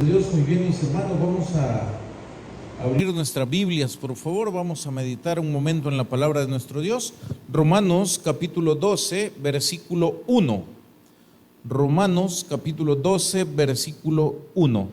Dios, muy bien, mis hermanos, vamos a abrir nuestras Biblias, por favor. Vamos a meditar un momento en la palabra de nuestro Dios. Romanos capítulo 12, versículo 1. Romanos capítulo 12, versículo 1.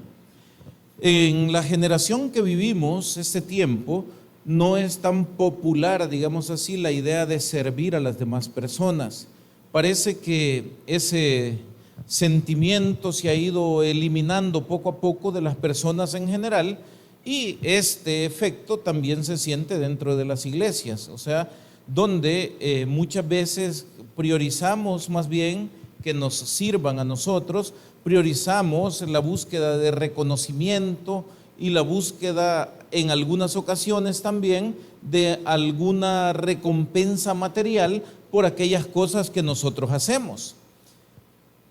En la generación que vivimos, este tiempo, no es tan popular, digamos así, la idea de servir a las demás personas. Parece que ese sentimiento se ha ido eliminando poco a poco de las personas en general, y este efecto también se siente dentro de las iglesias, o sea, donde muchas veces priorizamos más bien que nos sirvan a nosotros, priorizamos la búsqueda de reconocimiento y la búsqueda en algunas ocasiones también de alguna recompensa material por aquellas cosas que nosotros hacemos.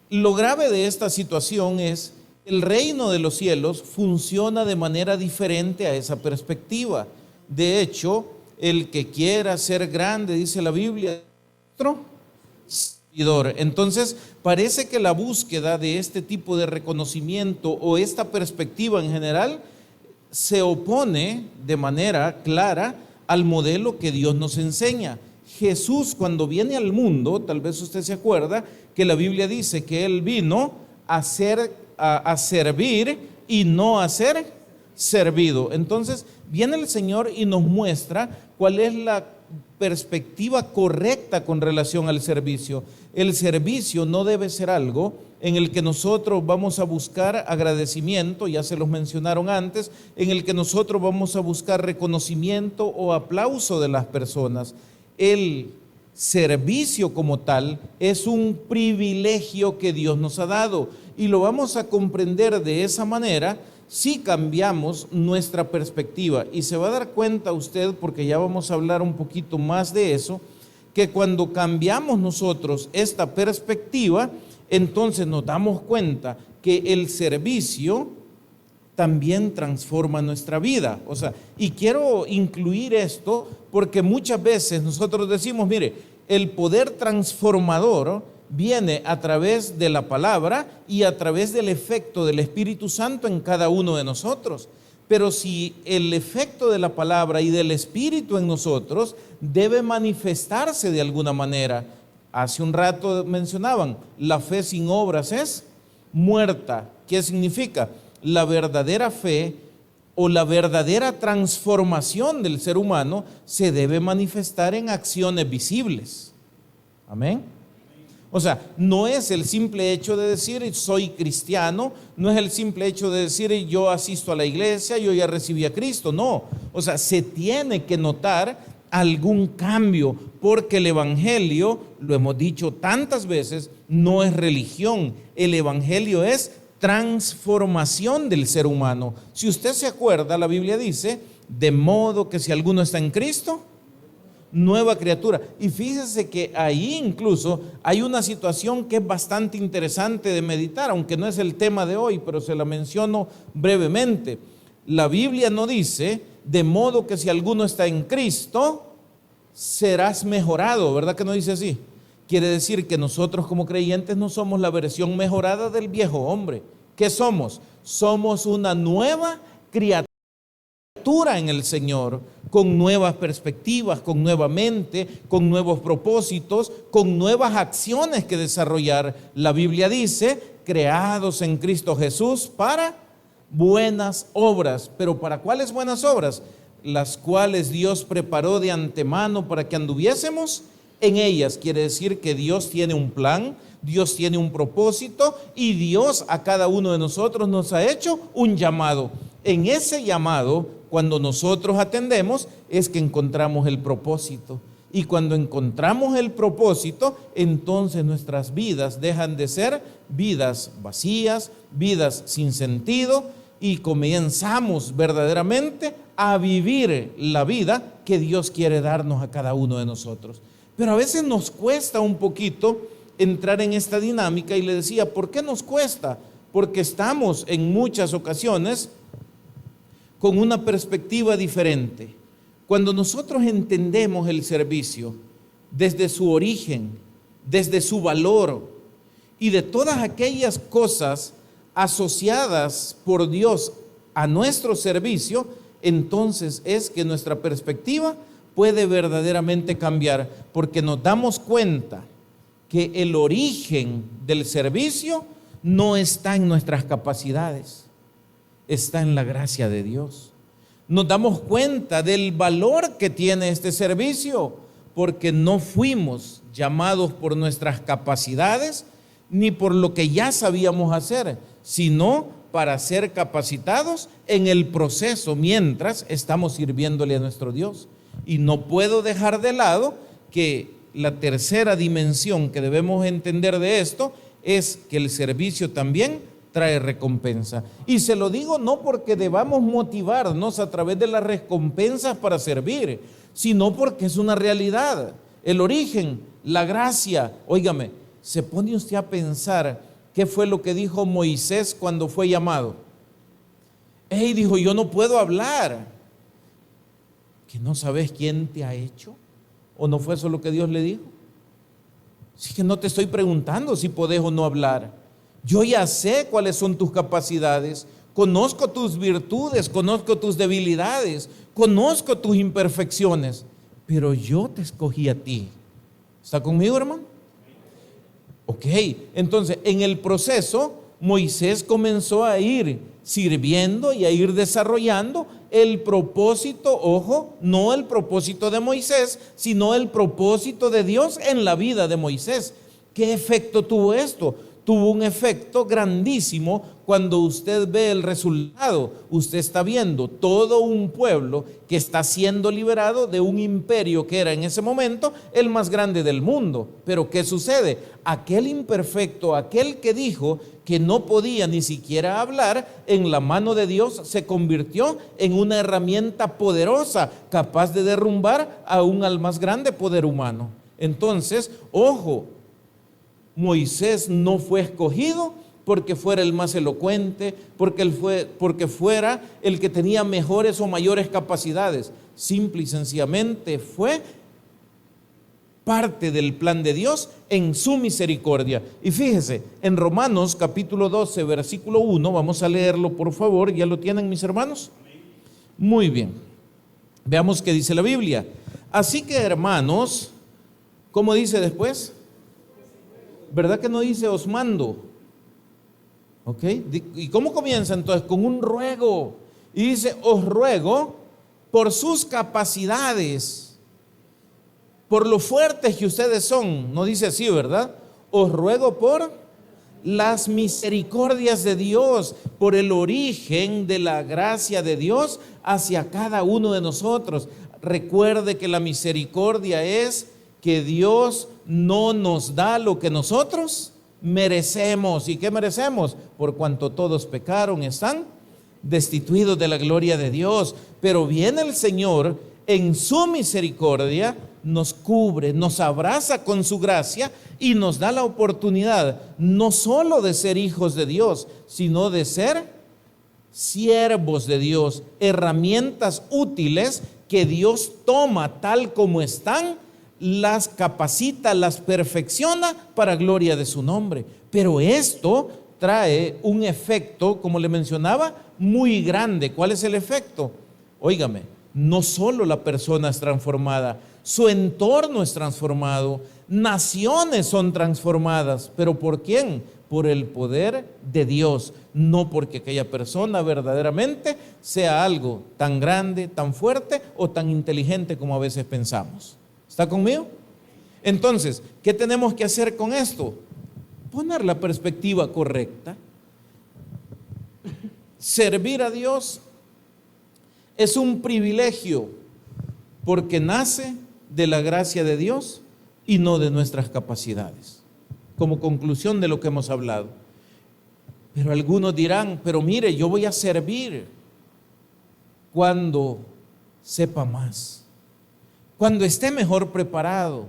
Lo grave de esta situación es que el reino de los cielos funciona de manera diferente a esa perspectiva. De hecho, el que quiera ser grande, dice la Biblia, otro servidor. Entonces, parece que la búsqueda de este tipo de reconocimiento o esta perspectiva en general se opone de manera clara al modelo que Dios nos enseña. Jesús, cuando viene al mundo, tal vez usted se acuerda que la Biblia dice que Él vino a servir y no a ser servido. Entonces viene el Señor y nos muestra cuál es la perspectiva correcta con relación al servicio. El servicio no debe ser algo en el que nosotros vamos a buscar agradecimiento, ya se los mencionaron antes, en el que nosotros vamos a buscar reconocimiento o aplauso de las personas. El servicio como tal es un privilegio que Dios nos ha dado, y lo vamos a comprender de esa manera si cambiamos nuestra perspectiva. Y se va a dar cuenta usted, porque ya vamos a hablar un poquito más de eso, que cuando cambiamos nosotros esta perspectiva, entonces nos damos cuenta que el servicio también transforma nuestra vida. O sea, y quiero incluir esto porque muchas veces nosotros decimos, mire, el poder transformador viene a través de la palabra y a través del efecto del Espíritu Santo en cada uno de nosotros. Pero si el efecto de la palabra y del Espíritu en nosotros debe manifestarse de alguna manera. Hace un rato mencionaban, la fe sin obras es muerta. ¿Qué significa? La verdadera fe o la verdadera transformación del ser humano se debe manifestar en acciones visibles. Amén. O sea, no es el simple hecho de decir soy cristiano, no es el simple hecho de decir yo asisto a la iglesia, yo ya recibí a Cristo, no. O sea, se tiene que notar algún cambio, porque el evangelio, lo hemos dicho tantas veces, no es religión. El evangelio es transformación del ser humano. Si usted se acuerda, la Biblia dice, de modo que si alguno está en Cristo, nueva criatura. Y fíjese que ahí incluso hay una situación que es bastante interesante de meditar, aunque no es el tema de hoy, pero se la menciono brevemente. La Biblia no dice, de modo que si alguno está en Cristo, serás mejorado, ¿verdad que no dice así? Quiere decir que nosotros como creyentes no somos la versión mejorada del viejo hombre. ¿Qué somos? Somos una nueva criatura en el Señor, con nuevas perspectivas, con nueva mente, con nuevos propósitos, con nuevas acciones que desarrollar. La Biblia dice, creados en Cristo Jesús para buenas obras. ¿Pero para cuáles buenas obras? Las cuales Dios preparó de antemano para que anduviésemos en ellas. Quiere decir que Dios tiene un plan, Dios tiene un propósito, y Dios a cada uno de nosotros nos ha hecho un llamado. En ese llamado, cuando nosotros atendemos, es que encontramos el propósito. Y cuando encontramos el propósito, entonces nuestras vidas dejan de ser vidas vacías, vidas sin sentido, y comenzamos verdaderamente a vivir la vida que Dios quiere darnos a cada uno de nosotros. Pero a veces nos cuesta un poquito entrar en esta dinámica, y le decía, ¿por qué nos cuesta? Porque estamos en muchas ocasiones con una perspectiva diferente. Cuando nosotros entendemos el servicio desde su origen, desde su valor y de todas aquellas cosas asociadas por Dios a nuestro servicio, entonces es que nuestra perspectiva puede verdaderamente cambiar, porque nos damos cuenta que el origen del servicio no está en nuestras capacidades, está en la gracia de Dios. Nos damos cuenta del valor que tiene este servicio, porque no fuimos llamados por nuestras capacidades ni por lo que ya sabíamos hacer, sino para ser capacitados en el proceso mientras estamos sirviéndole a nuestro Dios. Y no puedo dejar de lado que la tercera dimensión que debemos entender de esto es que el servicio también trae recompensa. Y se lo digo no porque debamos motivarnos a través de las recompensas para servir, sino porque es una realidad. El origen, la gracia. Óigame, ¿se pone usted a pensar qué fue lo que dijo Moisés cuando fue llamado? Dijo, yo no puedo hablar. ¿Que no sabes quién te ha hecho? ¿O no fue eso lo que Dios le dijo? Sí, que no te estoy preguntando si podés o no hablar. Yo ya sé cuáles son tus capacidades, conozco tus virtudes, conozco tus debilidades, conozco tus imperfecciones, pero yo te escogí a ti. ¿Está conmigo, hermano? Ok, entonces en el proceso Moisés comenzó a ir sirviendo y a ir desarrollando el propósito, ojo, no el propósito de Moisés, sino el propósito de Dios en la vida de Moisés. ¿Qué efecto tuvo esto? Tuvo un efecto grandísimo cuando usted ve el resultado. Usted está viendo todo un pueblo que está siendo liberado de un imperio que era en ese momento el más grande del mundo. Pero ¿qué sucede? Aquel imperfecto, aquel que dijo que no podía ni siquiera hablar, en la mano de Dios se convirtió en una herramienta poderosa, capaz de derrumbar aún al más grande poder humano. Entonces, ojo, Moisés no fue escogido porque fuera el más elocuente, porque fuera el que tenía mejores o mayores capacidades. Simple y sencillamente fue parte del plan de Dios en su misericordia. Y fíjese, en Romanos capítulo 12, versículo 1, vamos a leerlo por favor. ¿Ya lo tienen, mis hermanos? Muy bien. Veamos qué dice la Biblia. Así que, hermanos, ¿cómo dice después? ¿Verdad que no dice os mando? ¿Ok? ¿Y cómo comienza entonces? Con un ruego. Y dice, os ruego por sus capacidades, por lo fuertes que ustedes son. No dice así, ¿verdad? Os ruego por las misericordias de Dios, por el origen de la gracia de Dios hacia cada uno de nosotros. Recuerde que la misericordia es que Dios no nos da lo que nosotros merecemos. ¿Y qué merecemos? Por cuanto todos pecaron, están destituidos de la gloria de Dios. Pero viene el Señor en su misericordia, nos cubre, nos abraza con su gracia y nos da la oportunidad no solo de ser hijos de Dios, sino de ser siervos de Dios, herramientas útiles que Dios toma tal como están, las capacita, las perfecciona para gloria de su nombre. Pero esto trae un efecto, como le mencionaba, muy grande. ¿Cuál es el efecto? Óigame, no solo la persona es transformada, su entorno es transformado, naciones son transformadas. ¿Pero por quién? Por el poder de Dios, no porque aquella persona verdaderamente sea algo tan grande, tan fuerte o tan inteligente como a veces pensamos. ¿Está conmigo? Entonces, ¿qué tenemos que hacer con esto? Poner la perspectiva correcta. Servir a Dios es un privilegio porque nace de la gracia de Dios y no de nuestras capacidades. Como conclusión de lo que hemos hablado. Pero algunos dirán, pero mire, yo voy a servir cuando sepa más, cuando esté mejor preparado,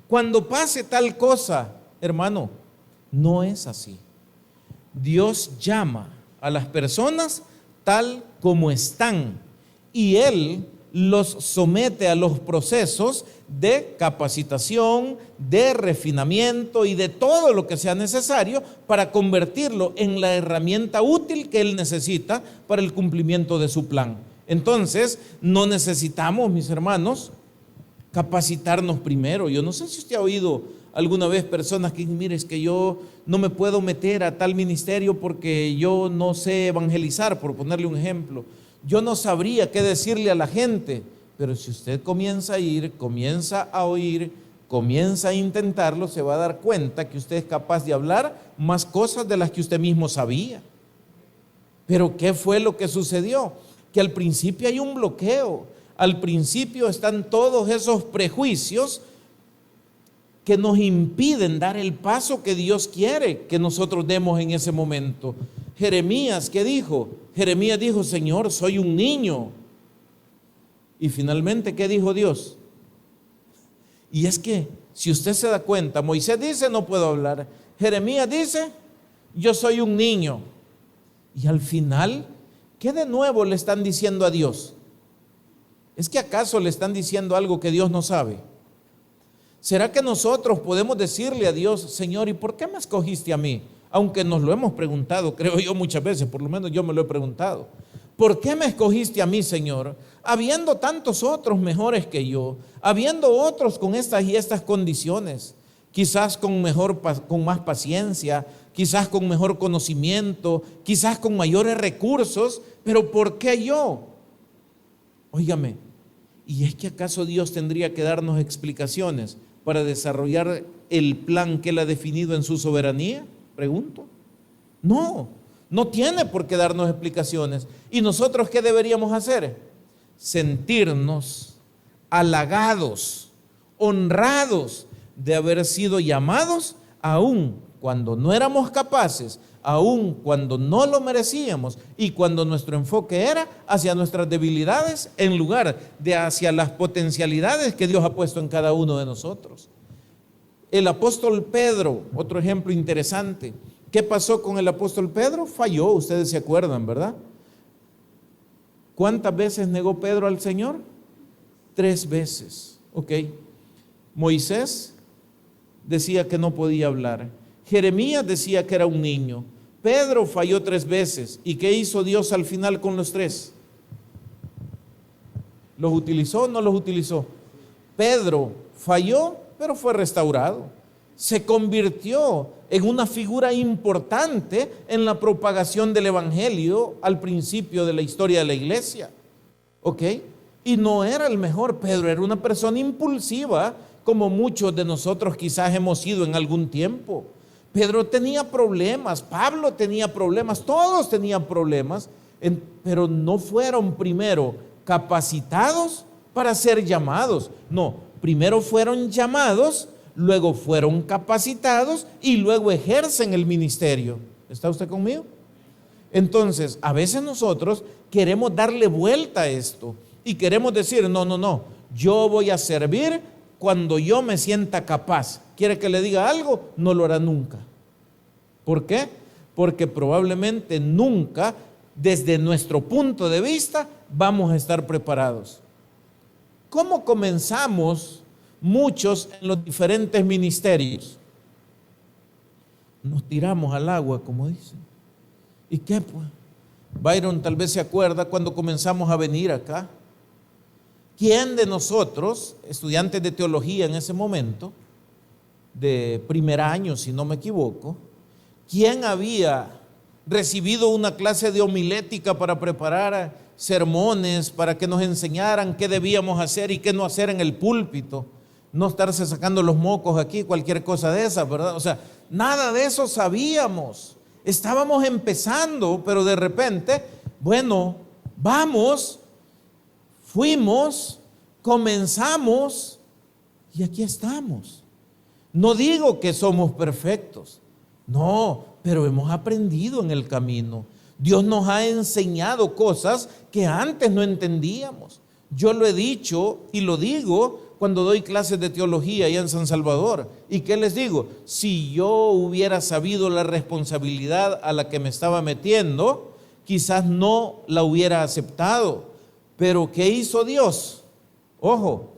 cuando pase tal cosa. Hermano, no es así. Dios llama a las personas tal como están y Él los somete a los procesos de capacitación, de refinamiento y de todo lo que sea necesario para convertirlo en la herramienta útil que Él necesita para el cumplimiento de su plan. Entonces, no necesitamos, mis hermanos, capacitarnos primero. Yo no sé si usted ha oído alguna vez personas que dicen: mire, es que yo no me puedo meter a tal ministerio porque yo no sé evangelizar, por ponerle un ejemplo. Yo no sabría qué decirle a la gente. Pero si usted comienza a ir, comienza a oír, comienza a intentarlo, se va a dar cuenta que usted es capaz de hablar más cosas de las que usted mismo sabía. Pero ¿qué fue lo que sucedió? Que al principio hay un bloqueo. Al principio están todos esos prejuicios que nos impiden dar el paso que Dios quiere que nosotros demos en ese momento. Jeremías, ¿qué dijo? Jeremías dijo: Señor, soy un niño. Y finalmente, ¿qué dijo Dios? Y es que, si usted se da cuenta, Moisés dice: no puedo hablar. Jeremías dice: yo soy un niño. Y al final, ¿qué de nuevo le están diciendo a Dios? ¿Es que acaso le están diciendo algo que Dios no sabe? ¿Será que nosotros podemos decirle a Dios: Señor, ¿y por qué me escogiste a mí? Aunque nos lo hemos preguntado, creo yo, muchas veces, por lo menos yo me lo he preguntado. ¿Por qué me escogiste a mí, Señor? Habiendo tantos otros mejores que yo, habiendo otros con estas y estas condiciones, quizás con más paciencia, quizás con mejor conocimiento, quizás con mayores recursos, pero ¿por qué yo? Óigame, ¿y es que acaso Dios tendría que darnos explicaciones para desarrollar el plan que Él ha definido en su soberanía? Pregunto. No tiene por qué darnos explicaciones. ¿Y nosotros qué deberíamos hacer? Sentirnos halagados, honrados de haber sido llamados, aun cuando no éramos capaces, aun cuando no lo merecíamos y cuando nuestro enfoque era hacia nuestras debilidades en lugar de hacia las potencialidades que Dios ha puesto en cada uno de nosotros. El apóstol Pedro, otro ejemplo interesante. ¿Qué pasó con el apóstol Pedro? Falló, ustedes se acuerdan, ¿verdad? ¿Cuántas veces negó Pedro al Señor? 3 veces. Ok. Moisés decía que no podía hablar. Jeremías decía que era un niño. Pedro falló 3 veces. ¿Y qué hizo Dios al final con los 3? ¿Los utilizó o no los utilizó? Pedro falló, pero fue restaurado. Se convirtió en una figura importante en la propagación del evangelio al principio de la historia de la iglesia. ¿Ok? Y no era el mejor Pedro, era una persona impulsiva, como muchos de nosotros quizás hemos sido en algún tiempo. Pedro tenía problemas, Pablo tenía problemas, todos tenían problemas, pero no fueron primero capacitados para ser llamados. No, primero fueron llamados, luego fueron capacitados y luego ejercen el ministerio. ¿Está usted conmigo? Entonces, a veces nosotros queremos darle vuelta a esto y queremos decir: no, yo voy a servir cuando yo me sienta capaz. ¿Quiere que le diga algo? No lo hará nunca. ¿Por qué? Porque probablemente nunca, desde nuestro punto de vista, vamos a estar preparados. ¿Cómo comenzamos muchos en los diferentes ministerios? Nos tiramos al agua, como dicen. ¿Y qué pues? Byron tal vez se acuerda cuando comenzamos a venir acá. ¿Quién de nosotros, estudiantes de teología en ese momento, de primer año si no me equivoco, quién había recibido una clase de homilética para preparar sermones, para que nos enseñaran qué debíamos hacer y qué no hacer en el púlpito? No estarse sacando los mocos aquí, cualquier cosa de esa, ¿verdad? O sea, nada de eso sabíamos. Estábamos empezando, pero de repente, bueno, vamos, fuimos, comenzamos y aquí estamos. No digo que somos perfectos, no, pero hemos aprendido en el camino. Dios nos ha enseñado cosas que antes no entendíamos. Yo lo he dicho y lo digo cuando doy clases de teología allá en San Salvador. ¿Y qué les digo? Si yo hubiera sabido la responsabilidad a la que me estaba metiendo, quizás no la hubiera aceptado. Pero ¿qué hizo Dios? Ojo,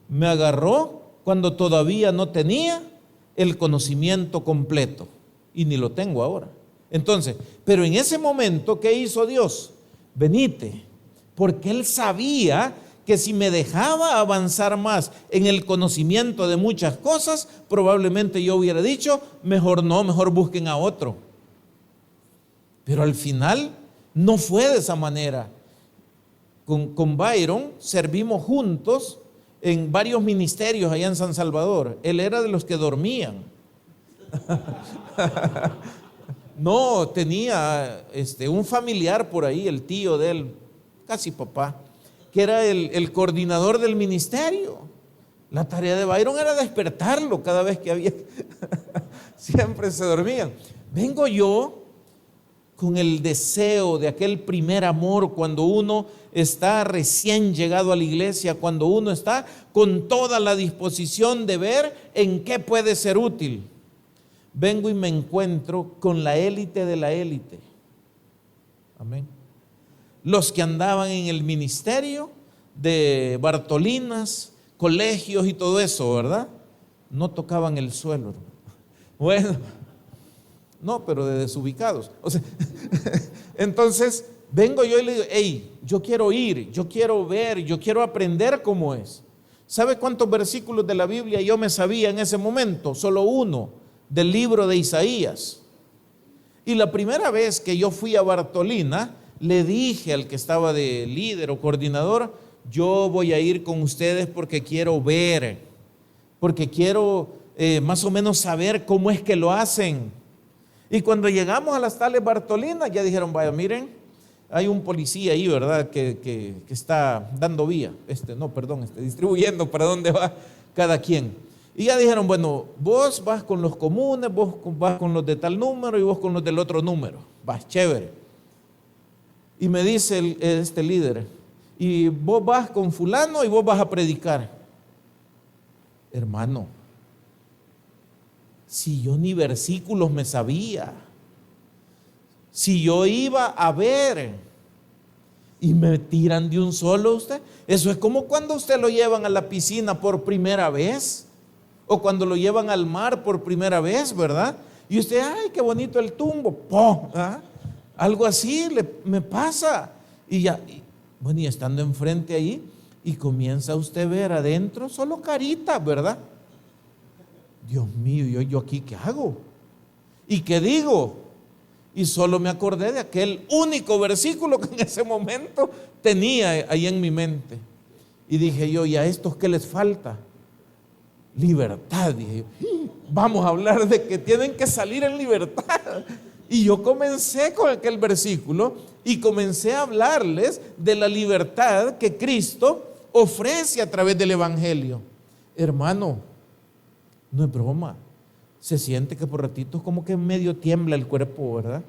me agarró cuando todavía no tenía el conocimiento completo y ni lo tengo ahora. Entonces, pero en ese momento, ¿qué hizo Dios? Venite, porque Él sabía que si me dejaba avanzar más en el conocimiento de muchas cosas, probablemente yo hubiera dicho, mejor no, mejor busquen a otro. Pero al final no fue de esa manera. Con Byron servimos juntos en varios ministerios allá en San Salvador. Él era de los que dormían. No, tenía un familiar por ahí, el tío de él, casi papá, que era el coordinador del ministerio. La tarea de Byron era despertarlo cada vez que había. Siempre se dormían. Vengo yo con el deseo de aquel primer amor cuando uno está recién llegado a la iglesia, cuando uno está con toda la disposición de ver en qué puede ser útil. Vengo y me encuentro con la élite de la élite. Amén. Los que andaban en el ministerio de Bartolinas, colegios y todo eso, ¿verdad? No tocaban el suelo. Bueno, no, pero de desubicados. O sea, entonces vengo yo y le digo, hey, yo quiero ir, yo quiero ver, yo quiero aprender cómo es. ¿Sabe cuántos versículos de la Biblia yo me sabía en ese momento? Solo uno, del libro de Isaías. Y la primera vez que yo fui a Bartolina, le dije al que estaba de líder o coordinador, yo voy a ir con ustedes porque quiero ver, porque quiero más o menos saber cómo es que lo hacen. Y cuando llegamos a las tales Bartolinas, ya dijeron, vaya, miren, hay un policía ahí, ¿verdad? Que está dando vía, distribuyendo para dónde va cada quien. Y ya dijeron, bueno, vos vas con los comunes, vos vas con los de tal número y vos con los del otro número. Vas, chévere. Y me dice este líder, y vos vas con fulano y vos vas a predicar. Hermano, si yo ni versículos me sabía, si yo iba a ver y me tiran de un solo usted, eso es como cuando usted lo llevan a la piscina por primera vez o cuando lo llevan al mar por primera vez, ¿verdad? Y usted, ay, qué bonito el tumbo, ¡pum! ¿Ah? Algo así me pasa. Y ya, bueno, y estando enfrente ahí, y comienza usted a ver adentro solo caritas, ¿verdad? Dios mío, yo aquí, ¿qué hago? ¿Y qué digo? Y solo me acordé de aquel único versículo que en ese momento tenía ahí en mi mente. Y dije yo, ¿y a estos qué les falta? Libertad, dije yo. Vamos a hablar de que tienen que salir en libertad. Y yo comencé con aquel versículo y comencé a hablarles de la libertad que Cristo ofrece a través del Evangelio. Hermano, no es broma. Se siente que por ratitos como que medio tiembla el cuerpo, ¿verdad?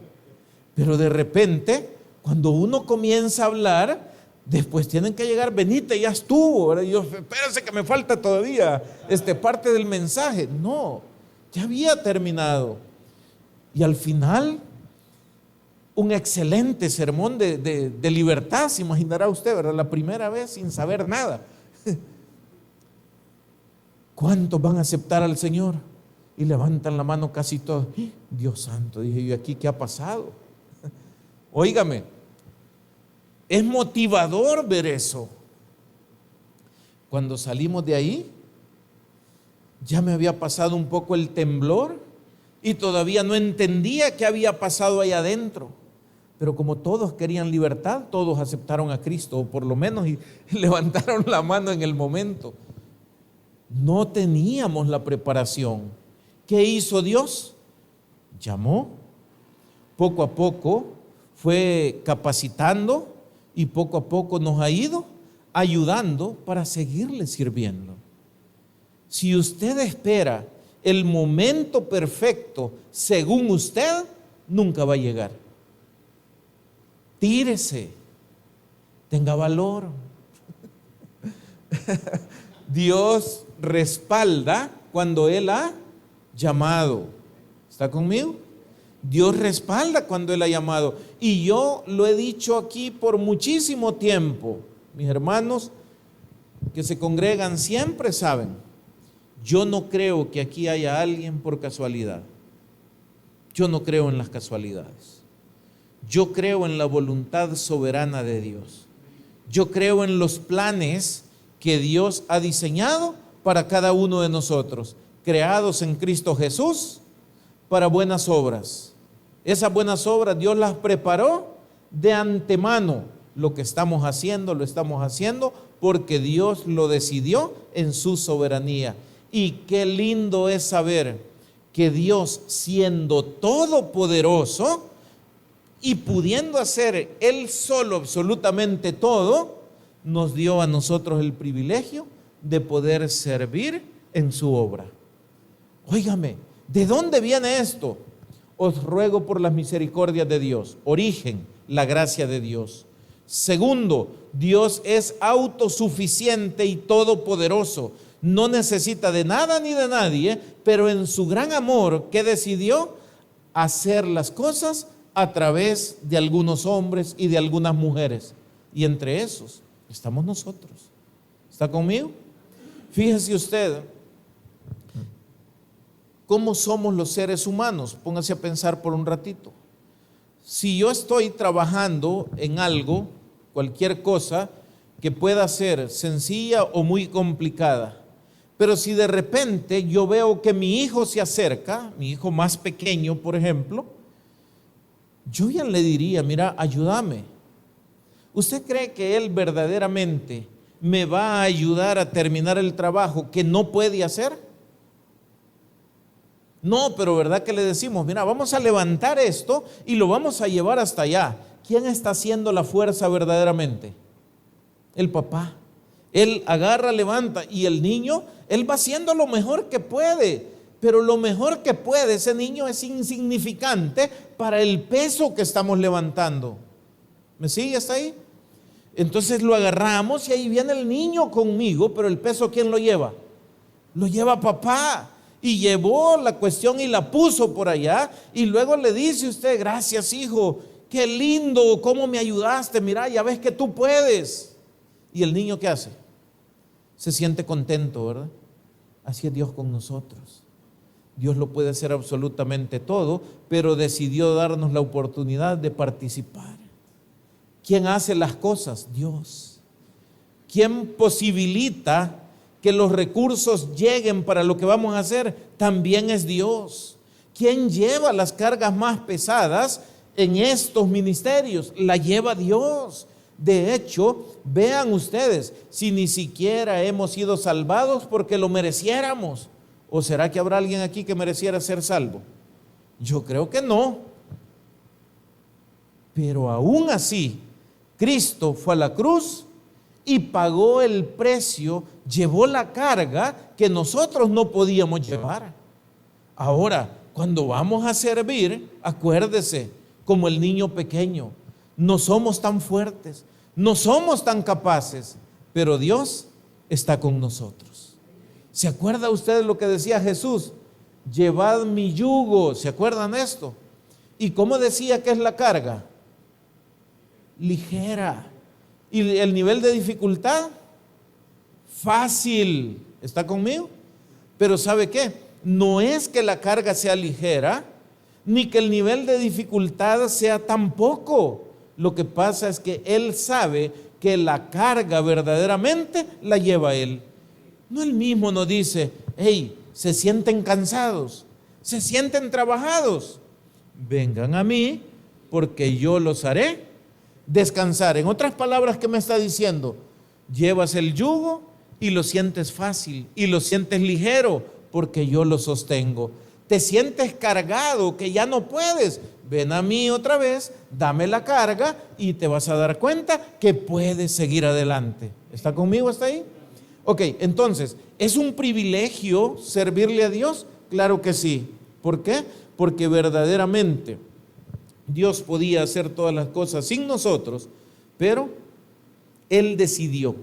Pero de repente, cuando uno comienza a hablar, después tienen que llegar, venite, ya estuvo, ¿verdad? Y yo, espérense que me falta todavía parte del mensaje. No, ya había terminado. Y al final, un excelente sermón de libertad, se imaginará usted, ¿verdad? La primera vez sin saber nada. ¿Cuántos van a aceptar al Señor? Y levantan la mano casi todos. Dios santo, dije yo, ¿aquí qué ha pasado? Óigame, es motivador ver eso. Cuando salimos de ahí, ya me había pasado un poco el temblor y todavía no entendía qué había pasado ahí adentro. Pero como todos querían libertad, todos aceptaron a Cristo, o por lo menos y levantaron la mano en el momento. No teníamos la preparación. ¿Qué hizo Dios? Llamó. Poco a poco fue capacitando y poco a poco nos ha ido ayudando para seguirle sirviendo. Si usted espera el momento perfecto según usted, nunca va a llegar. Tírese, tenga valor. Dios respalda cuando Él ha llamado. ¿Está conmigo? Dios respalda cuando Él ha llamado. Y yo lo he dicho aquí por muchísimo tiempo. mis hermanos que se congregan siempre saben, yo no creo que aquí haya alguien por casualidad. Yo no creo en las casualidades. Yo creo en la voluntad soberana de Dios. Yo creo en los planes que Dios ha diseñado para cada uno de nosotros, creados en Cristo Jesús para buenas obras. Esas buenas obras Dios las preparó de antemano. Lo que estamos haciendo, lo estamos haciendo porque Dios lo decidió en su soberanía. Y qué lindo es saber que Dios, siendo todopoderoso y pudiendo hacer Él solo absolutamente todo, nos dio a nosotros el privilegio de poder servir en su obra. Óigame, ¿de dónde viene esto? Os ruego por las misericordias de Dios. Origen, la gracia de Dios. Segundo, Dios es autosuficiente y todopoderoso. No necesita de nada ni de nadie, pero en su gran amor, ¿qué decidió? Hacer las cosas a través de algunos hombres y de algunas mujeres. Y entre esos estamos nosotros. ¿Está conmigo? Fíjese usted cómo somos los seres humanos. Póngase a pensar por un ratito. Si yo estoy trabajando en algo, cualquier cosa que pueda ser sencilla o muy complicada, pero si de repente yo veo que mi hijo se acerca, mi hijo más pequeño, por ejemplo, yo ya le diría, mira, ayúdame. ¿Usted cree que él verdaderamente me va a ayudar a terminar el trabajo que no puede hacer? No, pero ¿verdad que le decimos? Mira, vamos a levantar esto y lo vamos a llevar hasta allá. ¿Quién está haciendo la fuerza verdaderamente? El papá. Él agarra, levanta, y el niño, él va haciendo lo mejor que puede, pero lo mejor que puede, ese niño es insignificante para el peso que estamos levantando. ¿Me sigue hasta ahí? Entonces lo agarramos y ahí viene el niño conmigo, pero el peso, ¿quién lo lleva? Lo lleva papá. Y llevó la cuestión y la puso por allá, y luego le dice usted, gracias hijo, qué lindo, cómo me ayudaste, mira, ya ves que tú puedes. ¿Y el niño qué hace? Se siente contento, ¿verdad? Así es Dios con nosotros. Dios lo puede hacer absolutamente todo, pero decidió darnos la oportunidad de participar. ¿Quién hace las cosas? Dios. ¿Quién posibilita que los recursos lleguen para lo que vamos a hacer? También es Dios. ¿Quién lleva las cargas más pesadas en estos ministerios? La lleva Dios. De hecho, vean ustedes, si ni siquiera hemos sido salvados porque lo mereciéramos, ¿o será que habrá alguien aquí que mereciera ser salvo? Yo creo que no. Pero aún así, Cristo fue a la cruz y pagó el precio, llevó la carga que nosotros no podíamos llevar. Ahora, cuando vamos a servir, acuérdese, como el niño pequeño, no somos tan fuertes, no somos tan capaces, pero Dios está con nosotros. ¿Se acuerda usted lo que decía Jesús? Llevad mi yugo, ¿se acuerdan de esto? ¿Y cómo decía que es la carga? Ligera. ¿Y el nivel de dificultad? Fácil. ¿Está conmigo? Pero ¿sabe qué? No es que la carga sea ligera, ni que el nivel de dificultad sea tan poco. Lo que pasa es que Él sabe que la carga verdaderamente la lleva Él. No, Él mismo nos dice, hey, se sienten cansados, se sienten trabajados, vengan a mí porque yo los haré descansar. En otras palabras, ¿qué me está diciendo? Llevas el yugo y lo sientes fácil y lo sientes ligero porque yo lo sostengo. Te sientes cargado que ya no puedes, ven a mí otra vez, dame la carga y te vas a dar cuenta que puedes seguir adelante. ¿Está conmigo hasta ahí? Ok, entonces, ¿es un privilegio servirle a Dios? Claro que sí. ¿Por qué? Porque verdaderamente Dios podía hacer todas las cosas sin nosotros, pero Él decidió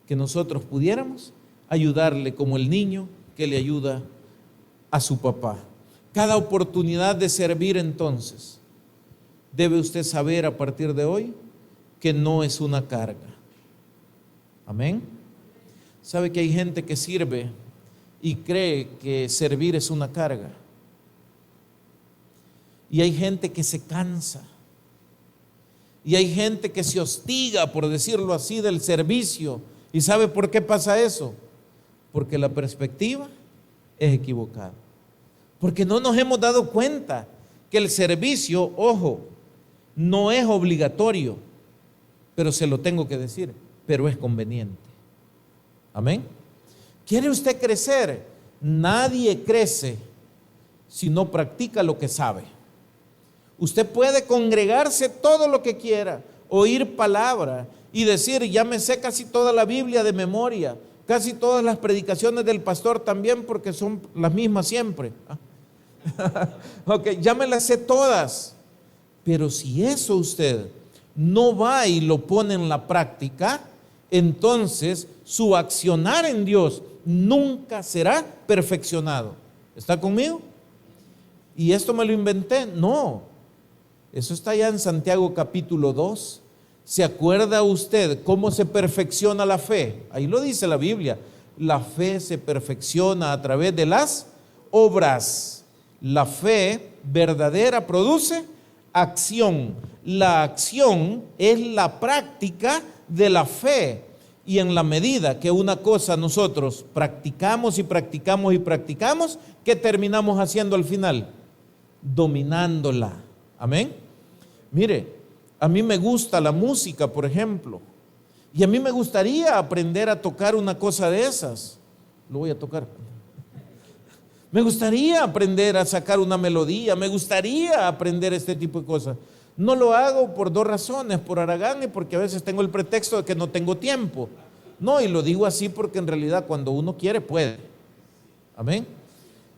que nosotros pudiéramos ayudarle como el niño que le ayuda a su papá. Cada oportunidad de servir, entonces, debe usted saber a partir de hoy que no es una carga. Amén. ¿Sabe que hay gente que sirve y cree que servir es una carga? Y hay gente que se cansa. Y hay gente que se hostiga, por decirlo así, del servicio. ¿Y sabe por qué pasa eso? Porque la perspectiva es equivocada. Porque no nos hemos dado cuenta que el servicio, ojo, no es obligatorio, pero se lo tengo que decir, pero es conveniente. Amén. ¿Quiere usted crecer? Nadie crece si no practica lo que sabe. Usted puede congregarse todo lo que quiera, oír palabra y decir, ya me sé casi toda la Biblia de memoria, casi todas las predicaciones del pastor también, porque son las mismas siempre. Ok, ya me las sé todas. Pero si eso usted no va y lo pone en la práctica, entonces su accionar en Dios nunca será perfeccionado. ¿Está conmigo? ¿Y esto me lo inventé? No. Eso está ya en Santiago capítulo 2. ¿Se acuerda usted cómo se perfecciona la fe? Ahí lo dice la Biblia. La fe se perfecciona a través de las obras. La fe verdadera produce acción. La acción es la práctica de la fe. Y en la medida que una cosa nosotros practicamos y practicamos y practicamos, ¿qué terminamos haciendo al final? Dominándola. Amén. Mire, a mí me gusta la música, por ejemplo, y a mí me gustaría aprender a tocar una cosa de esas. Lo voy a tocar. Me gustaría aprender a sacar una melodía, me gustaría aprender este tipo de cosas. No lo hago por dos razones, por haragán y porque a veces tengo el pretexto de que no tengo tiempo. No, y lo digo así porque en realidad cuando uno quiere, puede. Amén.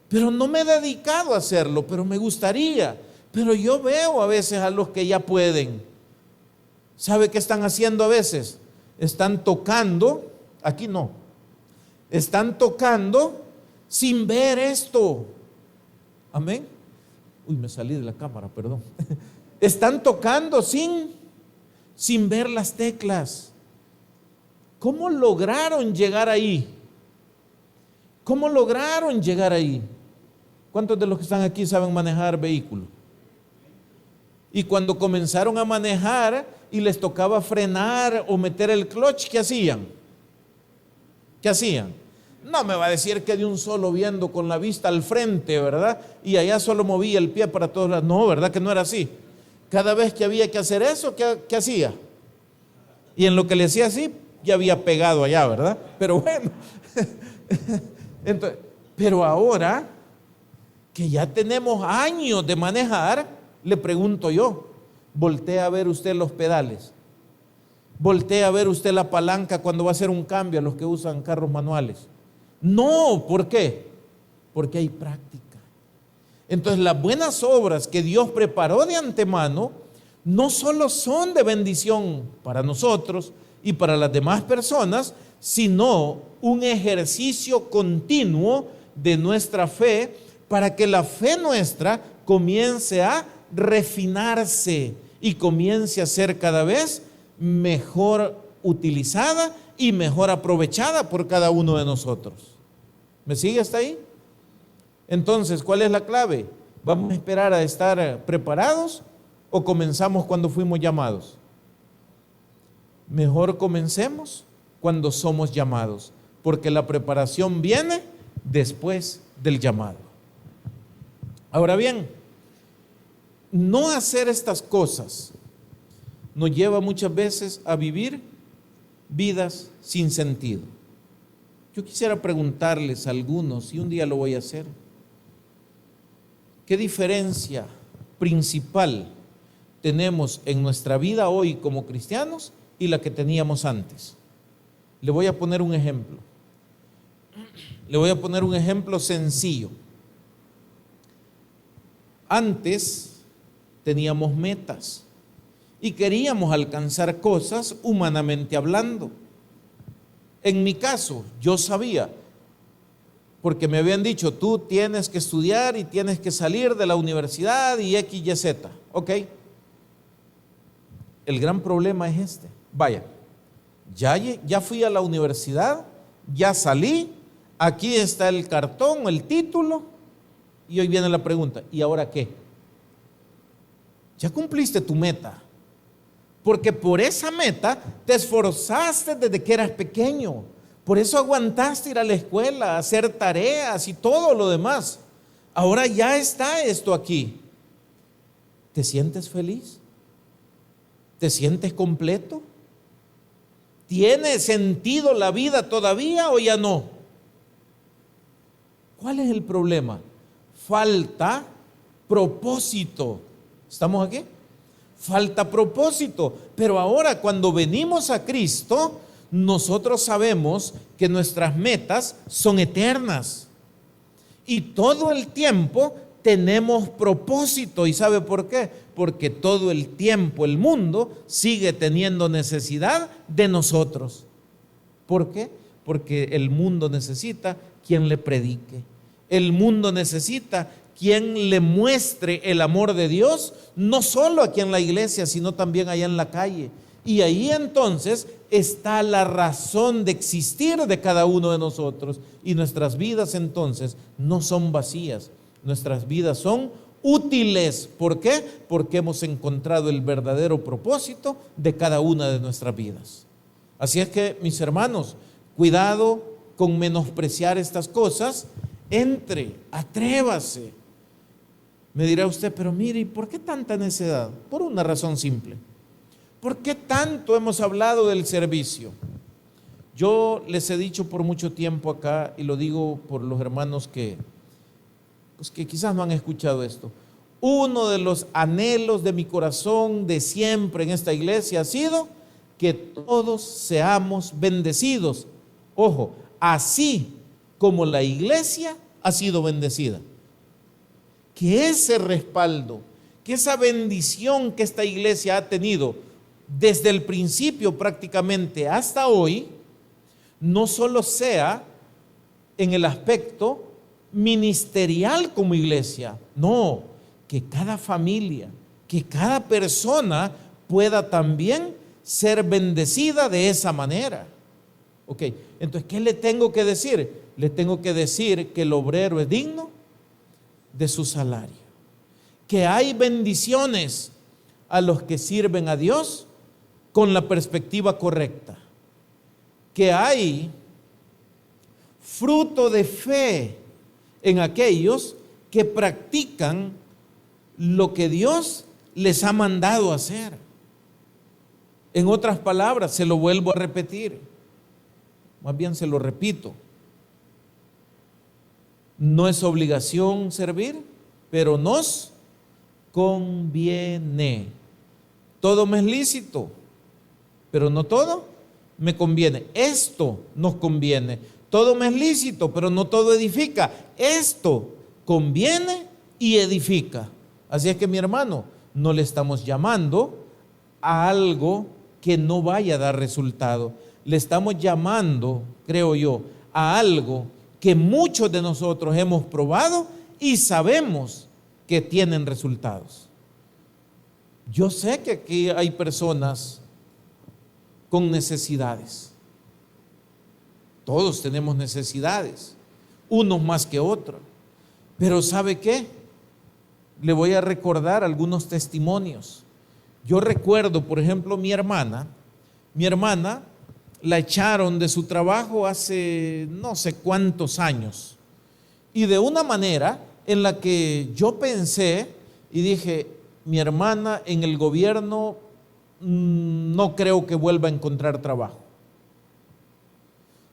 Pero no me he dedicado a hacerlo, pero me gustaría. Pero yo veo a veces a los que ya pueden. ¿Sabe qué están haciendo a veces? Están tocando, aquí no, están tocando sin ver esto. Amén. Uy, me salí de la cámara, perdón. Están tocando sin ver las teclas. ¿Cómo lograron llegar ahí? ¿Cómo lograron llegar ahí? ¿Cuántos de los que están aquí saben manejar vehículos? Y cuando comenzaron a manejar y les tocaba frenar o meter el clutch, ¿qué hacían? ¿Qué hacían? No me va a decir que de un solo viendo con la vista al frente, ¿verdad? Y allá solo movía el pie para todos lados. No, ¿verdad que no era así? Cada vez que había que hacer eso, ¿qué hacía? Y en lo que le hacía así, ya había pegado allá, ¿verdad? Pero bueno, entonces, pero ahora que ya tenemos años de manejar, le pregunto yo, voltea a ver usted los pedales, voltea a ver usted la palanca cuando va a hacer un cambio a los que usan carros manuales. No, ¿por qué? Porque hay práctica. Entonces las buenas obras que Dios preparó de antemano no solo son de bendición para nosotros y para las demás personas, sino un ejercicio continuo de nuestra fe para que la fe nuestra comience a refinarse y comience a ser cada vez mejor utilizada y mejor aprovechada por cada uno de nosotros. ¿Me sigue hasta ahí? Entonces, ¿cuál es la clave? ¿Vamos a esperar a estar preparados o comenzamos cuando fuimos llamados? Mejor comencemos cuando somos llamados, porque la preparación viene después del llamado. Ahora bien, no hacer estas cosas nos lleva muchas veces a vivir vidas sin sentido. Yo quisiera preguntarles a algunos, y un día lo voy a hacer, ¿qué diferencia principal tenemos en nuestra vida hoy como cristianos y la que teníamos antes? Le voy a poner un ejemplo. Le voy a poner un ejemplo sencillo. Antes teníamos metas y queríamos alcanzar cosas humanamente hablando. En mi caso, yo sabía, porque me habían dicho, tú tienes que estudiar y tienes que salir de la universidad y X, Y, Z. Ok. el gran problema es este. Vaya, ya fui a la universidad, ya salí, aquí está el cartón, el título, y hoy viene la pregunta, ¿y ahora qué? Ya cumpliste tu meta, porque por esa meta te esforzaste desde que eras pequeño, por eso aguantaste ir a la escuela, hacer tareas y todo lo demás. Ahora ya está esto aquí. ¿Te sientes feliz? ¿Te sientes completo? ¿Tiene sentido la vida todavía o ya no? ¿Cuál es el problema? Falta propósito. ¿Estamos aquí? Falta propósito. Pero ahora cuando venimos a Cristo, nosotros sabemos que nuestras metas son eternas. Y todo el tiempo tenemos propósito. ¿Y sabe por qué? Porque todo el tiempo el mundo sigue teniendo necesidad de nosotros. ¿Por qué? Porque el mundo necesita quien le predique. El mundo necesita quien le muestre el amor de Dios, no solo aquí en la iglesia, sino también allá en la calle. Y ahí entonces está la razón de existir de cada uno de nosotros. Y nuestras vidas entonces no son vacías, nuestras vidas son útiles. ¿Por qué? Porque hemos encontrado el verdadero propósito de cada una de nuestras vidas. Así es que, mis hermanos, cuidado con menospreciar estas cosas. Atrévase. Me dirá usted, pero mire, ¿y por qué tanta necedad? Por una razón simple. ¿Por qué tanto hemos hablado del servicio? Yo les he dicho por mucho tiempo acá, y lo digo por los hermanos que quizás no han escuchado esto. Uno de los anhelos de mi corazón de siempre en esta iglesia ha sido que todos seamos bendecidos. Ojo, así como la iglesia ha sido bendecida. Que ese respaldo, que esa bendición que esta iglesia ha tenido desde el principio prácticamente hasta hoy, no solo sea en el aspecto ministerial como iglesia, no, que cada familia, que cada persona pueda también ser bendecida de esa manera. Ok, entonces, ¿qué le tengo que decir? Le tengo que decir que el obrero es digno de su salario, que hay bendiciones a los que sirven a Dios con la perspectiva correcta, que hay fruto de fe en aquellos que practican lo que Dios les ha mandado hacer. En otras palabras, se lo vuelvo a repetir, más bien se lo repito, no es obligación servir, pero nos conviene. Todo me es lícito, pero no todo me conviene. Esto nos conviene. Todo me es lícito, pero no todo edifica. Esto conviene y edifica. Así es que, mi hermano, no le estamos llamando a algo que no vaya a dar resultado. Le estamos llamando, creo yo, a algo que muchos de nosotros hemos probado y sabemos que tienen resultados. Yo sé que aquí hay personas con necesidades. Todos tenemos necesidades, unos más que otros. Pero ¿sabe qué? Le voy a recordar algunos testimonios. Yo recuerdo, por ejemplo, mi hermana la echaron de su trabajo hace no sé cuántos años. Y de una manera en la que yo pensé y dije, mi hermana en el gobierno no creo que vuelva a encontrar trabajo.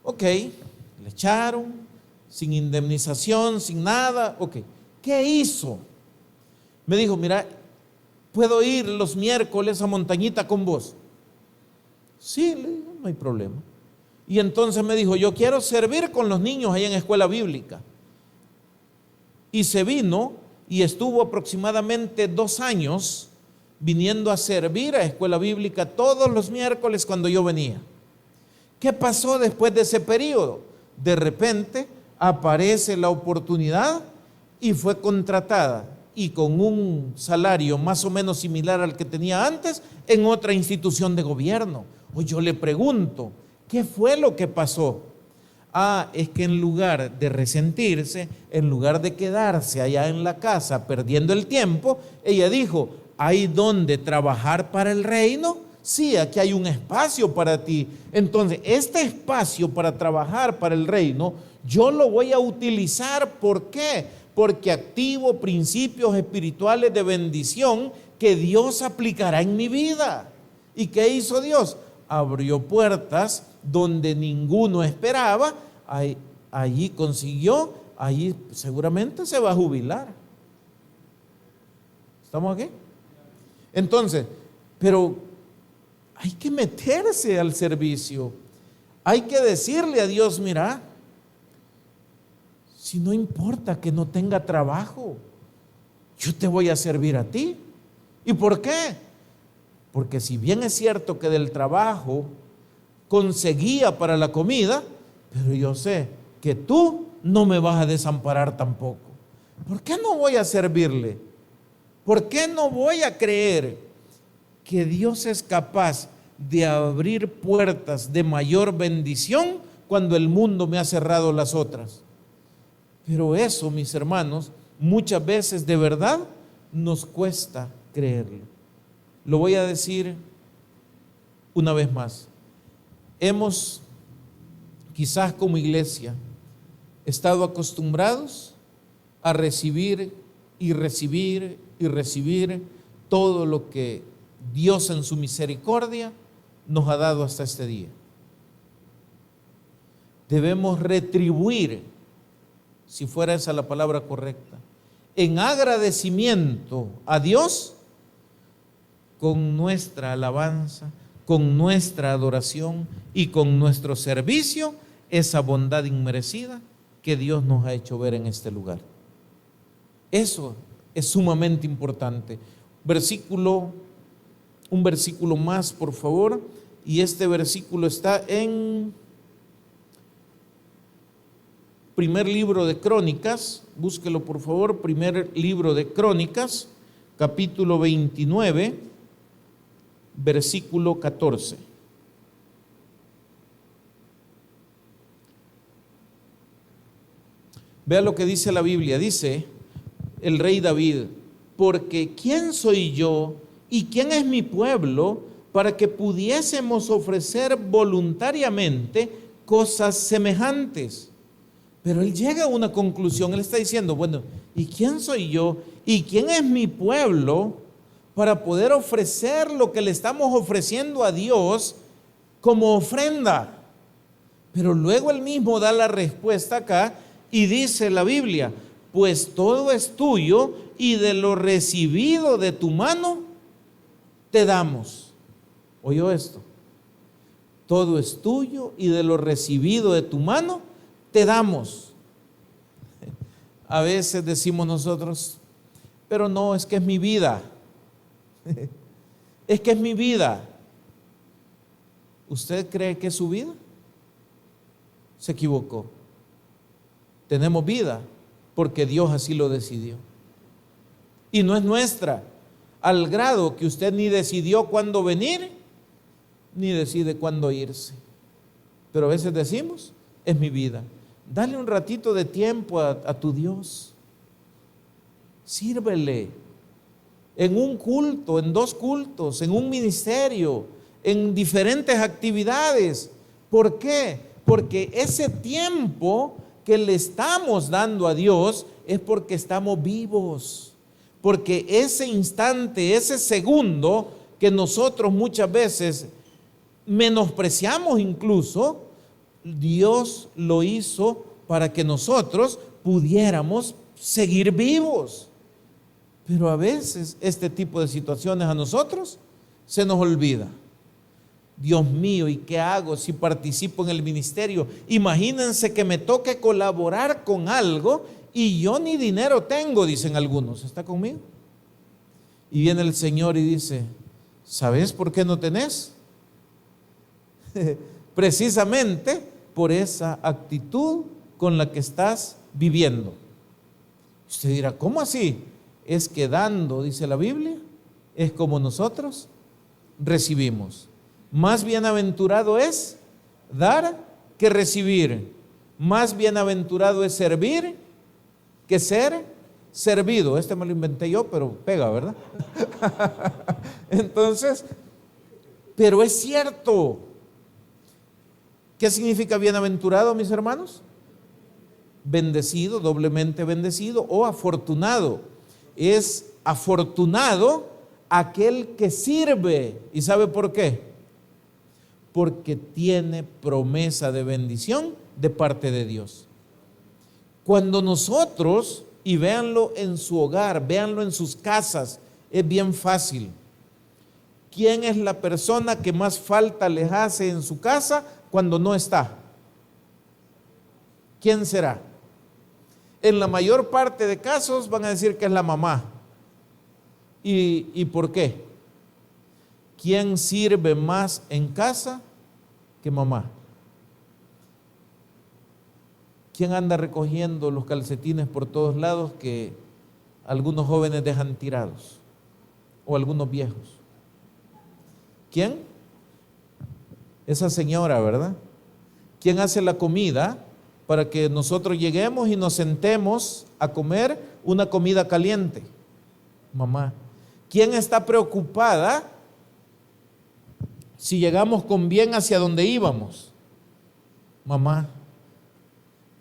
Ok, le echaron sin indemnización, sin nada. Ok, ¿qué hizo? Me dijo, mira, ¿puedo ir los miércoles a Montañita con vos? Sí, le digo, no hay problema. Y entonces me dijo, yo quiero servir con los niños ahí en escuela bíblica. Y se vino y estuvo aproximadamente 2 años viniendo a servir a escuela bíblica todos los miércoles cuando yo venía. ¿Qué pasó después de ese periodo? De repente aparece la oportunidad y fue contratada y con un salario más o menos similar al que tenía antes en otra institución de gobierno. O yo le pregunto, ¿qué fue lo que pasó? Es que en lugar de resentirse, en lugar de quedarse allá en la casa perdiendo el tiempo, ella dijo, ¿hay donde trabajar para el reino? Sí, aquí hay un espacio para ti. Entonces, este espacio para trabajar para el reino, yo lo voy a utilizar. ¿Por qué? Porque activo principios espirituales de bendición que Dios aplicará en mi vida. ¿Y qué hizo Dios? Abrió puertas donde ninguno esperaba. Allí consiguió, allí seguramente se va a jubilar. ¿Estamos aquí? Entonces, pero hay que meterse al servicio. Hay que decirle a Dios, mira, si no importa que no tenga trabajo, yo te voy a servir a ti. ¿Y por qué? Porque si bien es cierto que del trabajo conseguía para la comida, pero yo sé que tú no me vas a desamparar tampoco. ¿Por qué no voy a servirle? ¿Por qué no voy a creer que Dios es capaz de abrir puertas de mayor bendición cuando el mundo me ha cerrado las otras? Pero eso, mis hermanos, muchas veces de verdad nos cuesta creerlo. Lo voy a decir una vez más. Hemos, quizás como iglesia, estado acostumbrados a recibir y recibir y recibir todo lo que Dios en su misericordia nos ha dado hasta este día. Debemos retribuir, si fuera esa la palabra correcta, en agradecimiento a Dios con nuestra alabanza, con nuestra adoración y con nuestro servicio, esa bondad inmerecida que Dios nos ha hecho ver en este lugar. Eso es sumamente importante. Un versículo más, por favor, y este versículo está en primer libro de Crónicas, búsquelo por favor, primer libro de Crónicas, capítulo 29, versículo 14. Vea lo que dice la Biblia, dice el rey David, porque ¿quién soy yo y quién es mi pueblo para que pudiésemos ofrecer voluntariamente cosas semejantes? Pero él llega a una conclusión, él está diciendo, bueno, ¿y quién soy yo? ¿Y quién es mi pueblo para poder ofrecer lo que le estamos ofreciendo a Dios como ofrenda? Pero luego él mismo da la respuesta acá y dice la Biblia, pues todo es tuyo y de lo recibido de tu mano te damos. ¿Oyó esto? Todo es tuyo y de lo recibido de tu mano te damos. A veces decimos nosotros, pero no, es que es mi vida. Es que es mi vida. ¿Usted cree que es su vida? Se equivocó. Tenemos vida porque Dios así lo decidió. Y no es nuestra, al grado que usted ni decidió cuándo venir, ni decide cuándo irse. Pero a veces decimos, es mi vida. Dale un ratito de tiempo a tu Dios. Sírvele en un culto, en dos cultos, en un ministerio, en diferentes actividades. ¿Por qué? Porque ese tiempo que le estamos dando a Dios es porque estamos vivos. Porque ese instante, ese segundo que nosotros muchas veces menospreciamos incluso, Dios lo hizo para que nosotros pudiéramos seguir vivos. Pero a veces este tipo de situaciones a nosotros se nos olvida. Dios mío, ¿y qué hago si participo en el ministerio? Imagínense que me toque colaborar con algo y yo ni dinero tengo, dicen algunos. ¿Está conmigo? Y viene el Señor y dice, ¿sabes por qué no tenés? Precisamente por esa actitud con la que estás viviendo. Usted dirá, ¿cómo así? es que dando, dice la Biblia, es como nosotros recibimos. Más bienaventurado es dar que recibir. Más bienaventurado es servir que ser servido. Este me lo inventé yo, pero pega, ¿verdad? Entonces, pero es cierto. ¿Qué significa bienaventurado, mis hermanos? Bendecido, doblemente bendecido o afortunado. Es afortunado aquel que sirve. ¿Y sabe por qué? Porque tiene promesa de bendición de parte de Dios. Cuando nosotros, y véanlo en su hogar, véanlo en sus casas, es bien fácil. ¿Quién es la persona que más falta les hace en su casa cuando no está? ¿Quién será? En la mayor parte de casos van a decir que es la mamá. ¿Y por qué? ¿Quién sirve más en casa que mamá? ¿Quién anda recogiendo los calcetines por todos lados que algunos jóvenes dejan tirados? O algunos viejos. ¿Quién? Esa señora, ¿verdad? ¿Quién hace la comida para que nosotros lleguemos y nos sentemos a comer una comida caliente? Mamá. ¿Quién está preocupada si llegamos con bien hacia donde íbamos? Mamá.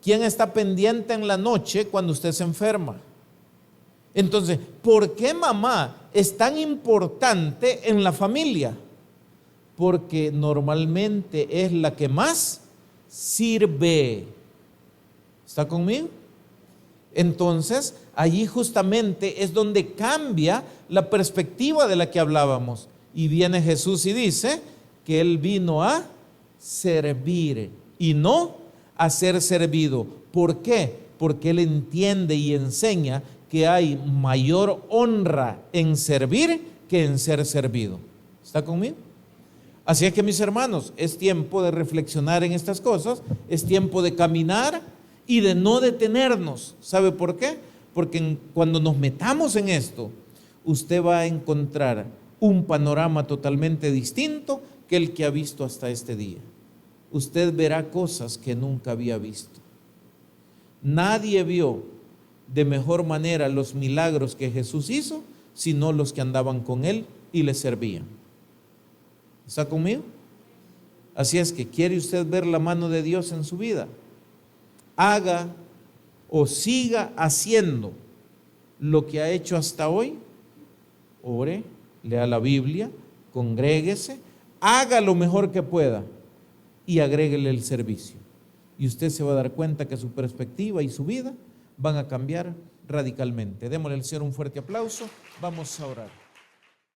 ¿Quién está pendiente en la noche cuando usted se enferma? Entonces, ¿por qué mamá es tan importante en la familia? Porque normalmente es la que más sirve. ¿Está conmigo? Entonces, allí justamente es donde cambia la perspectiva de la que hablábamos. Y viene Jesús y dice que Él vino a servir y no a ser servido. ¿Por qué? Porque Él entiende y enseña que hay mayor honra en servir que en ser servido. ¿Está conmigo? Así es que, mis hermanos, es tiempo de reflexionar en estas cosas, es tiempo de caminar y de no detenernos. ¿Sabe por qué? Porque cuando nos metamos en esto, usted va a encontrar un panorama totalmente distinto que el que ha visto hasta este día. Usted verá cosas que nunca había visto. Nadie vio de mejor manera los milagros que Jesús hizo, sino los que andaban con Él y le servían. ¿Está conmigo? Así es que, ¿quiere usted ver la mano de Dios en su vida? Haga o siga haciendo lo que ha hecho hasta hoy. Ore, lea la Biblia, congréguese, haga lo mejor que pueda y agréguele el servicio. Y usted se va a dar cuenta que su perspectiva y su vida van a cambiar radicalmente. Démosle al Señor un fuerte aplauso. Vamos a orar.